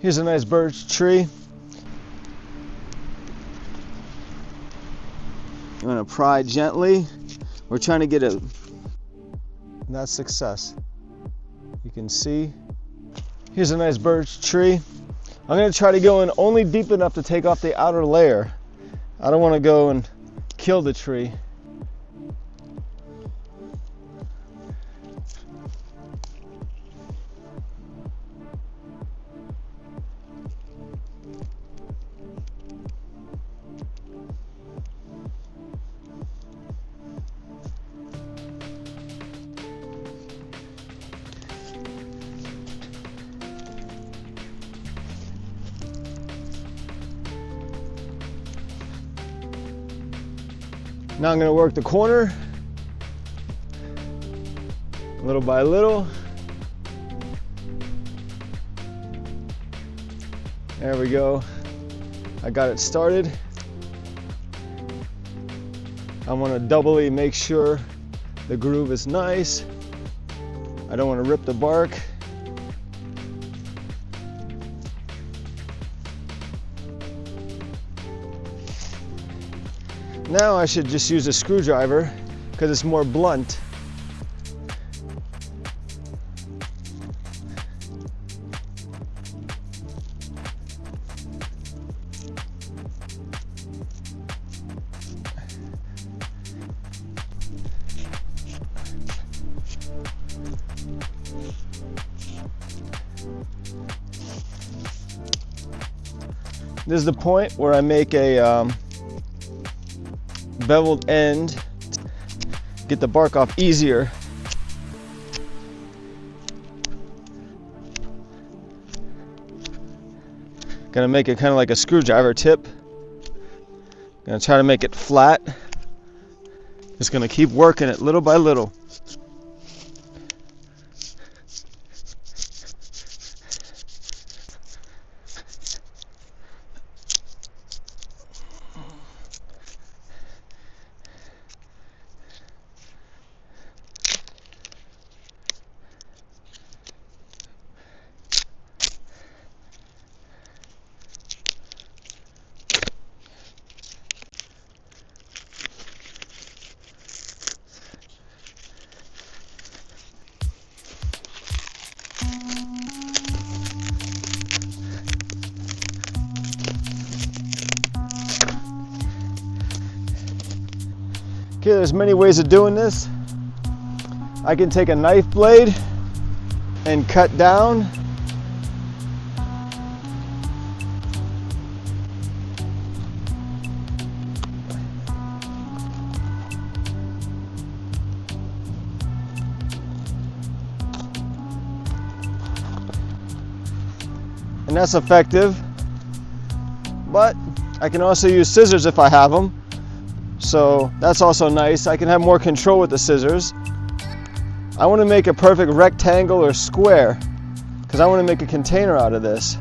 Here's a nice birch tree. I'm going to pry gently. We're trying to get a... That's success. You can see. Here's a nice birch tree. I'm going to try to go in only deep enough to take off the outer layer. I don't want to go and kill the tree. Now I'm going to work the corner, little by little. There we go. I got it started. I want to doubly make sure the groove is nice. I don't want to rip the bark. Now I should just use a screwdriver because it's more blunt. This is the point where I make a beveled end, get the bark off easier. Gonna make it kind of like a screwdriver tip. Gonna try to make it flat. Just gonna keep working it little by little. Okay, there's many ways of doing this. I can take a knife blade and cut down. And that's effective. But I can also use scissors if I have them. So that's also nice. I can have more control with the scissors. I want to make a perfect rectangle or square because I want to make a container out of this.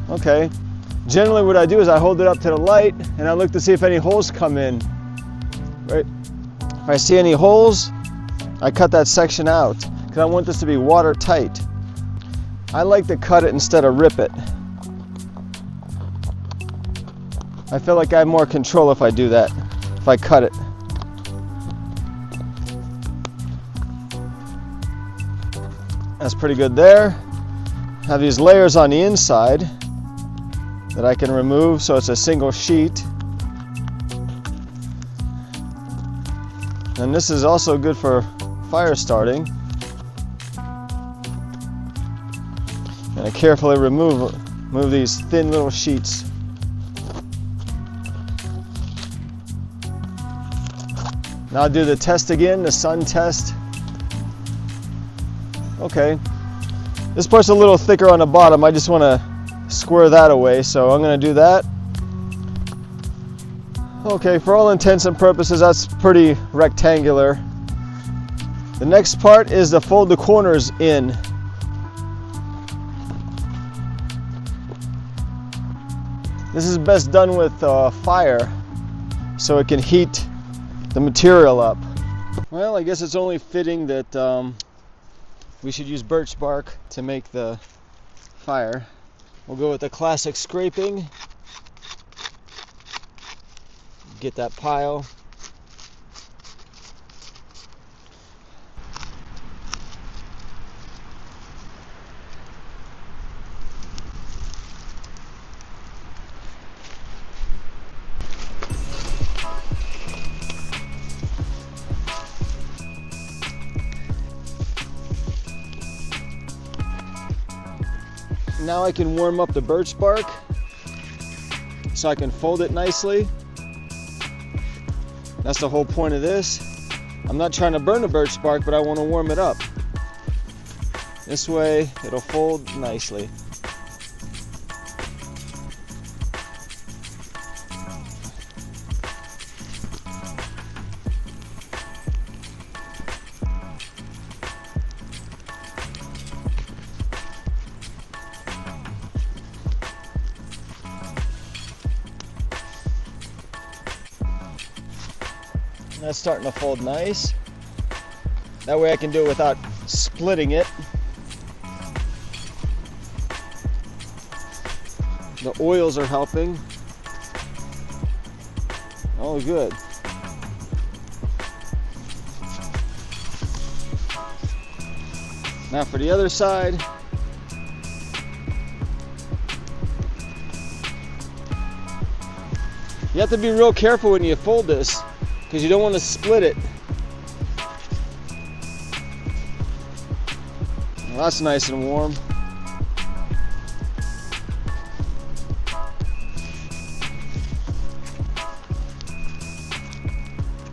Okay. Generally what I do is I hold it up to the light and I look to see if any holes come in. Right? If I see any holes, I cut that section out because I want this to be watertight. I like to cut it instead of rip it. I feel like I have more control if I do that, if I cut it. That's pretty good there. Have these layers on the inside that I can remove so it's a single sheet. And this is also good for fire starting. And I carefully remove these thin little sheets. Now I'll do the test again, the sun test. Okay, this part's a little thicker on the bottom. I just want to square that away, so I'm going to do that. Okay, for all intents and purposes, that's pretty rectangular. The next part is to fold the corners in. This is best done with fire, so it can heat the material up. Well, I guess it's only fitting that we should use birch bark to make the fire. We'll go with the classic scraping. Get that pile. Now I can warm up the birch bark so I can fold it nicely. That's the whole point of this. I'm not trying to burn the birch bark, but I want to warm it up. This way it'll fold nicely. That's starting to fold nice. That way I can do it without splitting it. The oils are helping. Oh, good. Now for the other side. You have to be real careful when you fold this, because you don't want to split it. Well, that's nice and warm.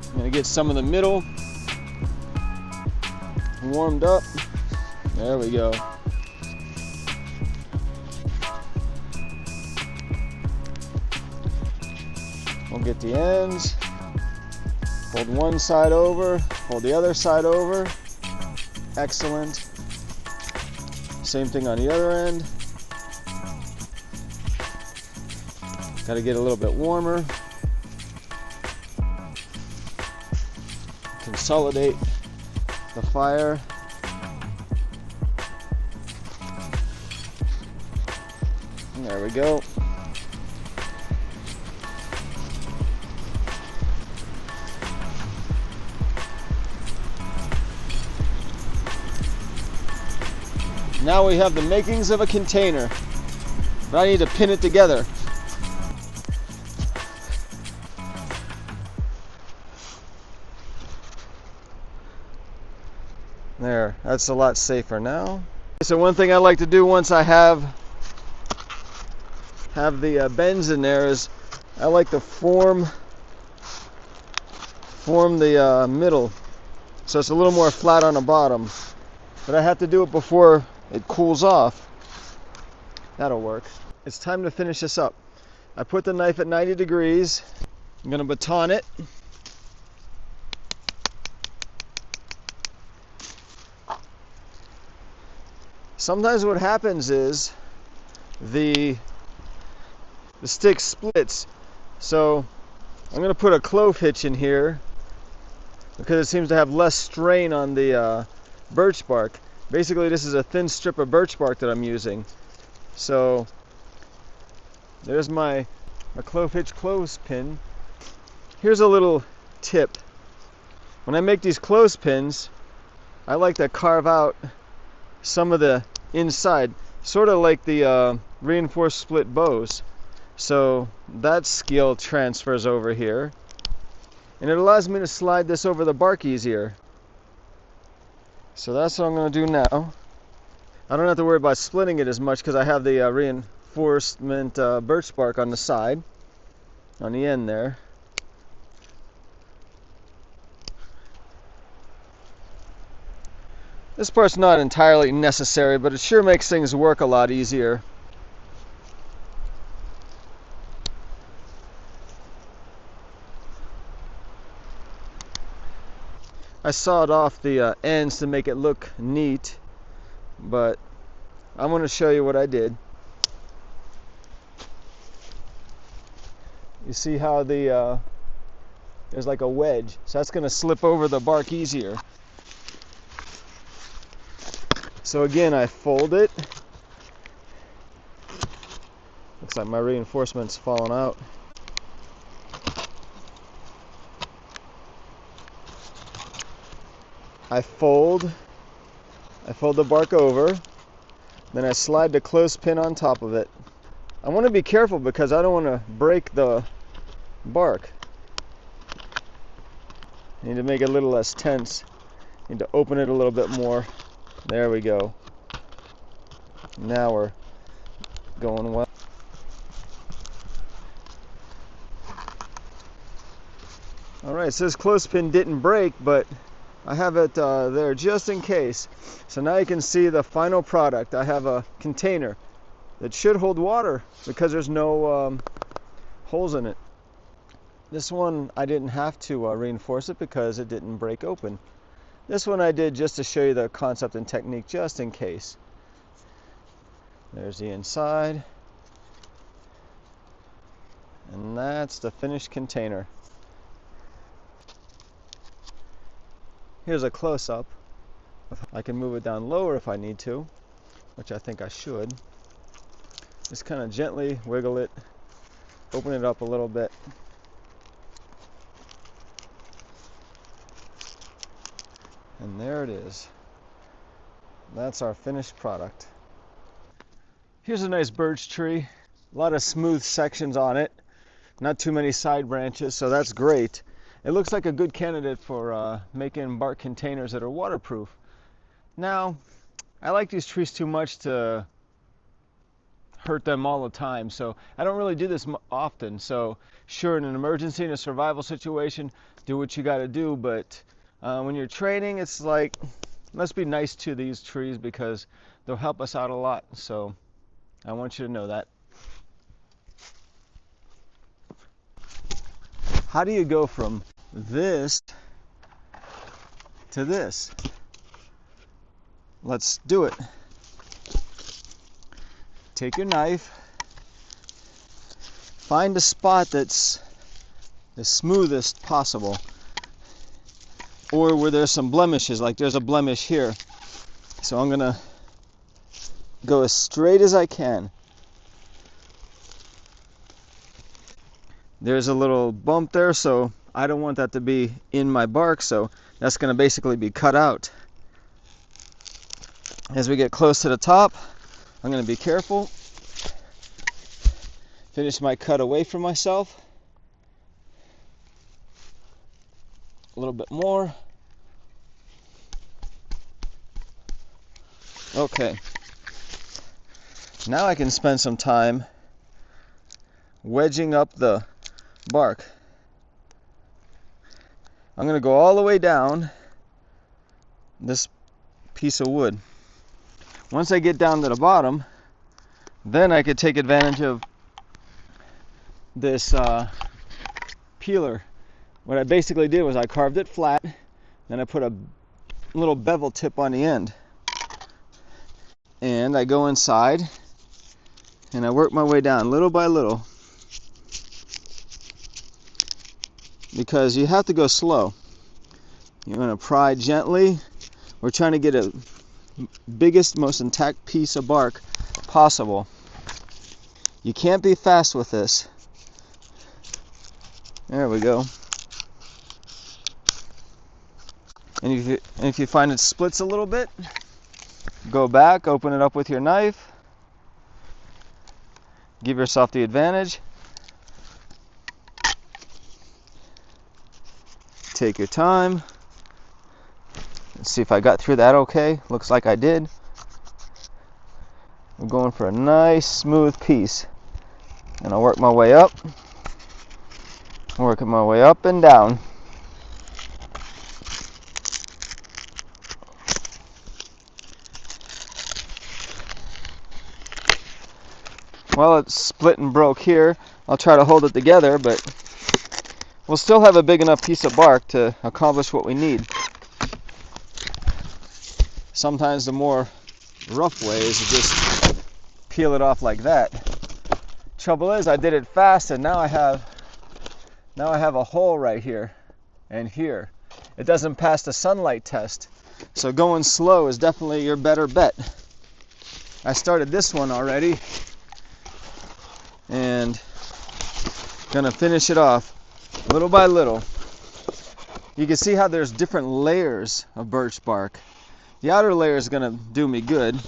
I'm going to get some of the middle warmed up. There we go. We'll get the ends. Fold one side over, fold the other side over. Excellent. Same thing on the other end. Got to get a little bit warmer. Consolidate the fire. And there we go. Now we have the makings of a container, but I need to pin it together. There, that's a lot safer now. So one thing I like to do once I have the bends in there is I like to form the middle so it's a little more flat on the bottom, but I have to do it before it cools off. That'll work. It's time to finish this up. I put the knife at 90 degrees. I'm going to baton it. Sometimes what happens is the stick splits. So I'm going to put a clove hitch in here because it seems to have less strain on the birch bark. Basically, this is a thin strip of birch bark that I'm using. So there's my clove hitch clothespin. Here's a little tip. When I make these clothespins, I like to carve out some of the inside, sort of like the reinforced split bows. So that skill transfers over here, and it allows me to slide this over the bark easier. So that's what I'm going to do now. I don't have to worry about splitting it as much because I have the reinforcement birch bark on the side, on the end there. This part's not entirely necessary, but it sure makes things work a lot easier. I sawed off the ends to make it look neat, but I'm going to show you what I did. You see how there's like a wedge, so that's going to slip over the bark easier. So again, I fold it. Looks like my reinforcement's falling out. I fold the bark over, then I slide the clothespin on top of it. I want to be careful because I don't want to break the bark. I need to make it a little less tense. Need to open it a little bit more. There we go. Now we're going well. Alright, so this clothespin didn't break, but I have it there just in case. So now you can see the final product. I have a container that should hold water because there's no holes in it. This one I didn't have to reinforce it because it didn't break open. This one I did just to show you the concept and technique just in case. There's the inside. And that's the finished container. Here's a close-up. I can move it down lower if I need to, which I think I should. Just kind of gently wiggle it, open it up a little bit. And there it is. That's our finished product. Here's a nice birch tree. A lot of smooth sections on it. Not too many side branches, so that's great. It looks like a good candidate for making bark containers that are waterproof. Now, I like these trees too much to hurt them all the time, so I don't really do this often. So sure, in an emergency, in a survival situation, do what you got to do, but when you're training, it's like, let's be nice to these trees because they'll help us out a lot. So I want you to know that. How do you go from this to this? Let's do it. Take your knife, find a spot that's the smoothest possible, or where there's some blemishes, like there's a blemish here. So I'm gonna go as straight as I can. There's a little bump there, so I don't want that to be in my bark, so that's going to basically be cut out. As we get close to the top, I'm going to be careful. Finish my cut away from myself. A little bit more. Okay. Now I can spend some time wedging up the bark. I'm going to go all the way down this piece of wood. Once I get down to the bottom, then I could take advantage of this peeler. What I basically did was I carved it flat, then I put a little bevel tip on the end. And I go inside and I work my way down little by little. Because you have to go slow. You're going to pry gently. We're trying to get a biggest, most intact piece of bark possible. You can't be fast with this. There we go. And if you find it splits a little bit, go back, open it up with your knife. Give yourself the advantage. Take your time. Let's see if I got through that okay. Looks like I did. I'm going for a nice smooth piece. And I'll work my way up. Working my way up and down. Well, it's split and broke here. I'll try to hold it together, but we'll still have a big enough piece of bark to accomplish what we need. Sometimes the more rough way is to just peel it off like that. Trouble is, I did it fast, and now I have a hole right here and here. It doesn't pass the sunlight test. So going slow is definitely your better bet. I started this one already and gonna finish it off little by little. You can see how there's different layers of birch bark. The outer layer is gonna do me good,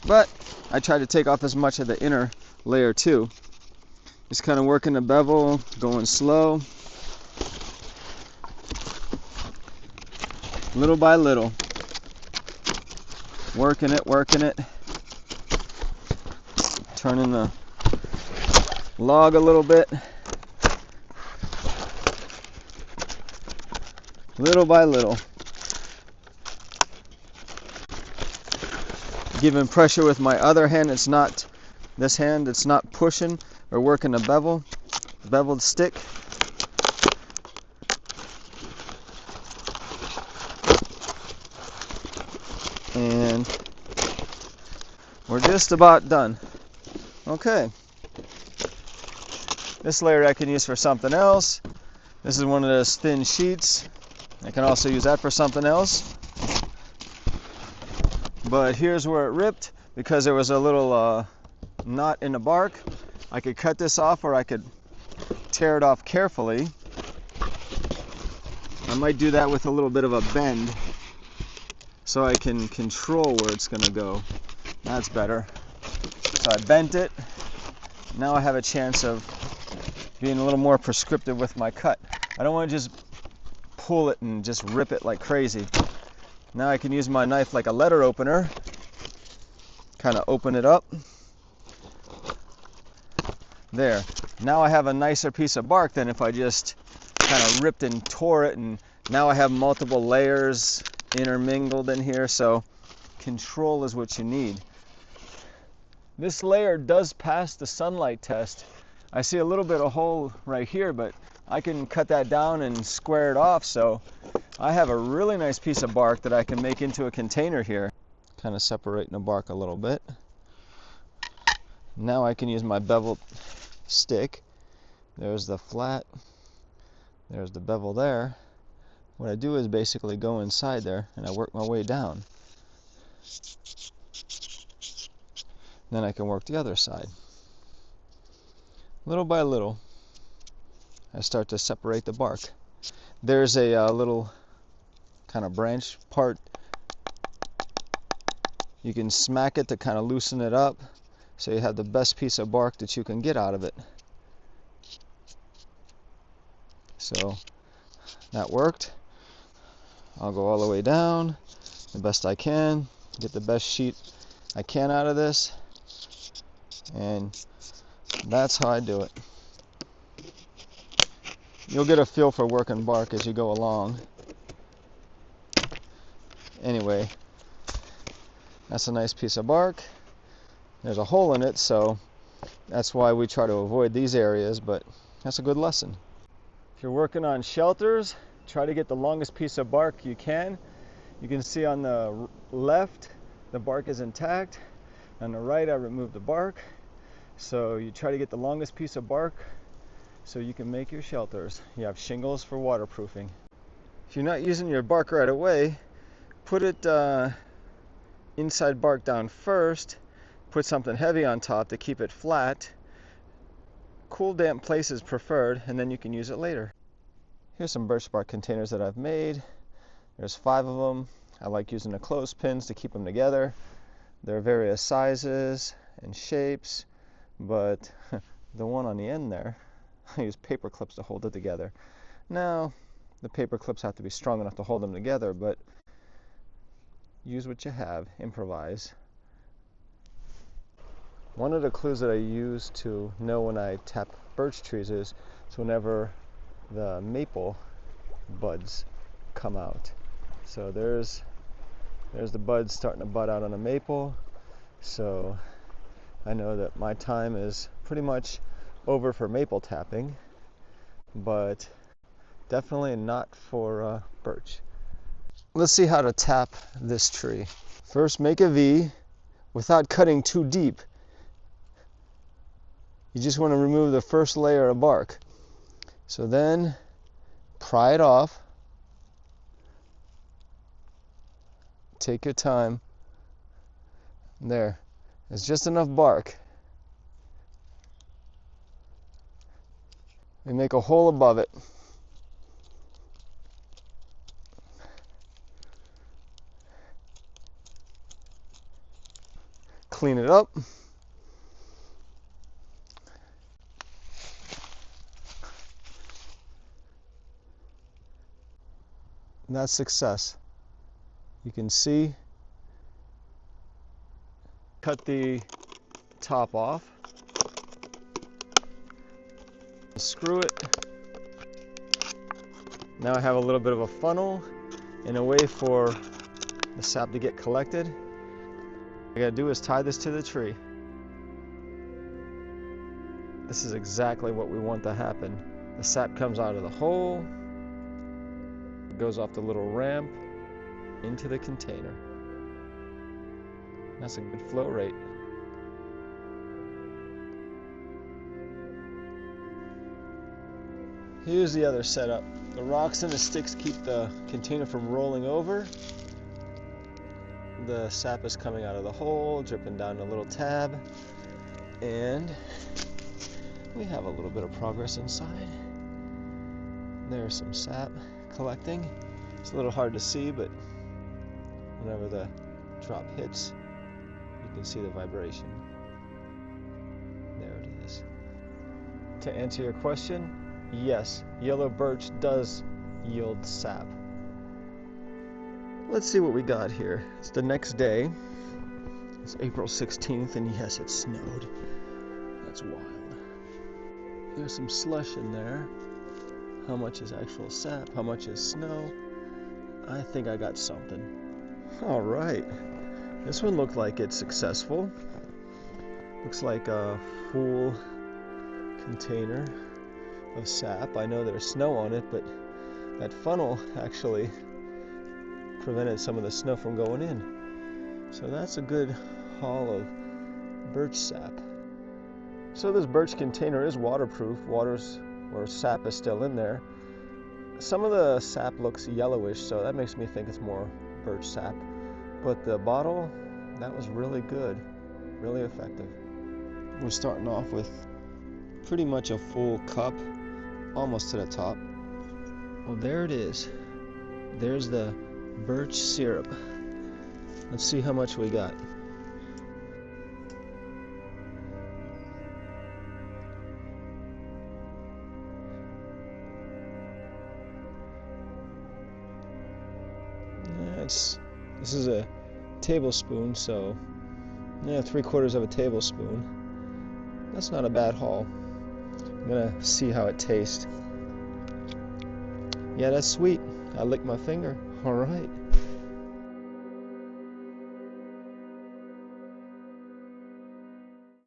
but I try to take off as much of the inner layer too. Just kind of working the bevel, going slow, little by little, working it, turning the log a little bit, little by little, giving pressure with my other hand. It's not this hand, it's not pushing or working the beveled stick. And we're just about done. Okay. This layer I can use for something else. This is one of those thin sheets. I can also use that for something else. But here's where it ripped because there was a little knot in the bark. I could cut this off or I could tear it off carefully. I might do that with a little bit of a bend so I can control where it's going to go. That's better. So I bent it. Now I have a chance of being a little more prescriptive with my cut. I don't want to just pull it and just rip it like crazy. Now I can use my knife like a letter opener. Kind of open it up. There. Now I have a nicer piece of bark than if I just kind of ripped and tore it, and now I have multiple layers intermingled in here, so control is what you need. This layer does pass the sunlight test. I see a little bit of hole right here, but I can cut that down and square it off, so I have a really nice piece of bark that I can make into a container here. Kind of separating the bark a little bit. Now I can use my beveled stick. There's the flat, there's the bevel there. What I do is basically go inside there and I work my way down. Then I can work the other side. Little by little, I start to separate the bark. There's a little kind of branch part. You can smack it to kind of loosen it up so you have the best piece of bark that you can get out of it. So that worked. I'll go all the way down the best I can, get the best sheet I can out of this, and that's how I do it. You'll get a feel for working bark as you go along. Anyway, that's a nice piece of bark. There's a hole in it, so that's why we try to avoid these areas, but that's a good lesson. If you're working on shelters, try to get the longest piece of bark you can. You can see on the left, the bark is intact. On the right, I removed the bark. So you try to get the longest piece of bark so you can make your shelters. You have shingles for waterproofing. If you're not using your bark right away, put it inside bark down first. Put something heavy on top to keep it flat. Cool, damp places preferred, and then you can use it later. Here's some birch bark containers that I've made. There's 5 of them. I like using the clothespins to keep them together. There are various sizes and shapes, but the one on the end there, I use paper clips to hold it together. Now, the paper clips have to be strong enough to hold them together, but use what you have, improvise. One of the clues that I use to know when I tap birch trees is whenever the maple buds come out. So there's the buds starting to bud out on a maple. So I know that my time is pretty much over for maple tapping, but definitely not for birch. Let's see how to tap this tree. First, make a V without cutting too deep. You just want to remove the first layer of bark. So then pry it off. Take your time. There. It's just enough bark. We make a hole above it. Clean it up. And that's success. You can see. Cut the top off. Screw it. Now I have a little bit of a funnel and a way for the sap to get collected. All I gotta do is tie this to the tree. This is exactly what we want to happen. The sap comes out of the hole, it goes off the little ramp into the container. That's a good flow rate. Here's the other setup. The rocks and the sticks keep the container from rolling over. The sap is coming out of the hole, dripping down a little tab, and we have a little bit of progress inside. There's some sap collecting. It's a little hard to see, but whenever the drop hits, you can see the vibration. There it is. To answer your question, yes, yellow birch does yield sap. Let's see what we got here. It's the next day. It's April 16th, and yes, it snowed. That's wild. There's some slush in there. How much is actual sap? How much is snow? I think I got something. All right. This one looked like it's successful. Looks like a full container of sap. I know there's snow on it, but that funnel actually prevented some of the snow from going in. So that's a good haul of birch sap. So this birch container is waterproof. Water's or sap is still in there. Some of the sap looks yellowish, so that makes me think it's more birch sap. But the bottle, that was really good, really effective. We're starting off with pretty much a full cup, almost to the top. Well, there it is. There's the birch syrup. Let's see how much we got. This is a tablespoon, so yeah, 3/4 of a tablespoon. That's not a bad haul. I'm gonna see how it tastes. Yeah, that's sweet. I licked my finger. All right.